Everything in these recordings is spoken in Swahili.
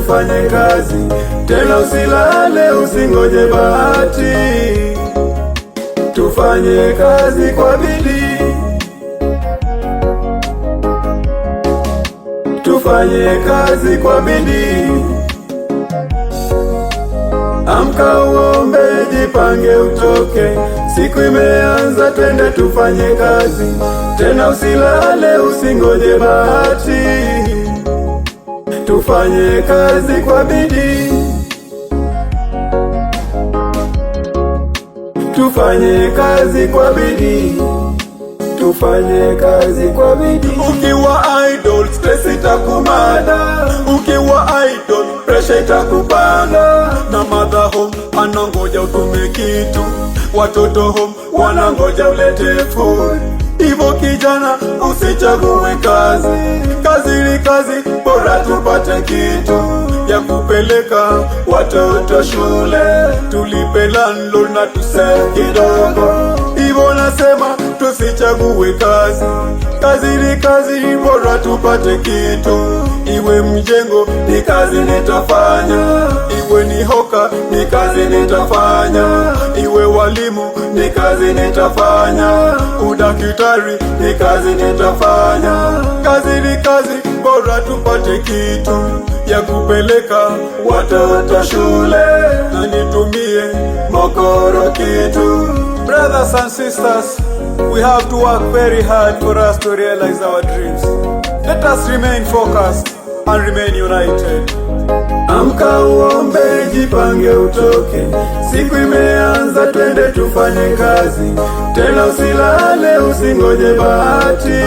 tufanye kazi, tena usilale usingoje bahati. Tufanye kazi kwa bidii, tufanye kazi kwa bidii. Amka uombe, jipange utoke, siku imeanza, twende tufanye kazi, tena usilale usingoje bahati. Tufanye kazi kwa bidii, tufanye kazi kwa bidii, tufanye kazi kwa bidii. Ukiwa idol stress itakumada, ukiwa idol pressure itakupanda, na mother home anangoja utume kitu, watoto home wanangoja ulete food. Hivyo kijana usichague kazi, kazi ni kazi, bora tupate kitu ya kupeleka watoto shule, tulipe landlord na tusave kidogo. Hivyo nasema tusichague kazi, kazi ni kazi, bora tupate kitu. Iwe mjengo ni kazi nitafanya, iwe ni hoka ni kazi nitafanya, iwe walimu ni kazi nitafanya, udakitari ni kazi nitafanya. Kazi ni kazi, bora tupate kitu ya kupeleka watoto shule, na nitumie mokoro kitu. Brothers and sisters, we have to work very hard for us to realize our dreams. Let us remain focused and remain united. Amka uombe, jipange utoke, siku imeanza, twende tufanye kazi, tena usilale usingoje bahati.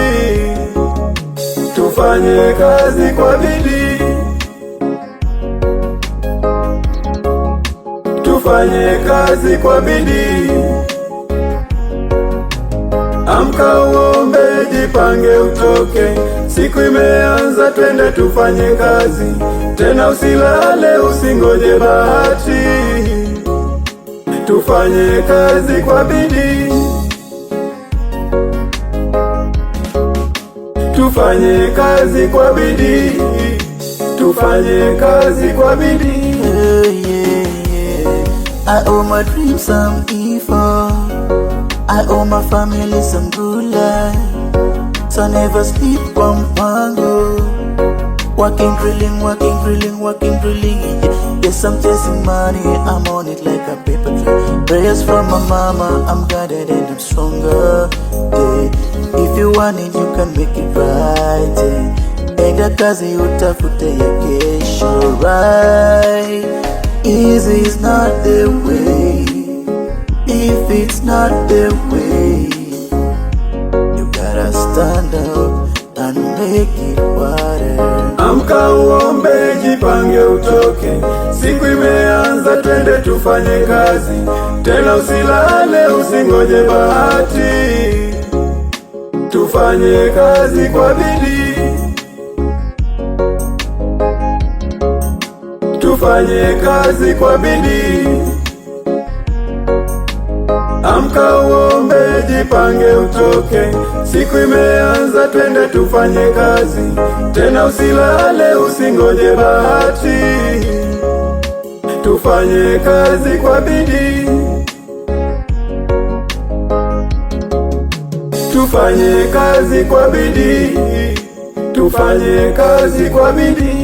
Tufanye kazi kwa bidii, tufanye kazi kwa bidii. Amka uombe, jipange utoke, siku imeanza, twende tufanye kazi, tena usilale usingoje bahati. Tufanye kazi kwa bidii, tufanye kazi kwa bidii, tufanye kazi kwa bidii. I owe my dreams some effort, I owe my family some good life, so never sleep one go. Working, drilling, working, drilling. Yes, I'm chasing money, I'm on it like a paper trail. Prayers from my mama, I'm guided and I'm stronger. Yeah. If you want it, you can make it right. Yeah. Enda kazi utafute ya kesho, right? Easy is not the way. If it's not the way, you gotta stand up and make it water. Amka uombe, jipange utoke, siku imeanza, twende tufanye kazi, tena usilale usingoje bahati. Tufanye kazi kwa bidii, tufanye kazi kwa bidii. Amka uombe, jipange utoke, siku imeanza, twende tufanye kazi, tena usilale usingoje bahati. Tufanye kazi kwa bidii, tufanye kazi kwa bidii, tufanye kazi kwa bidii.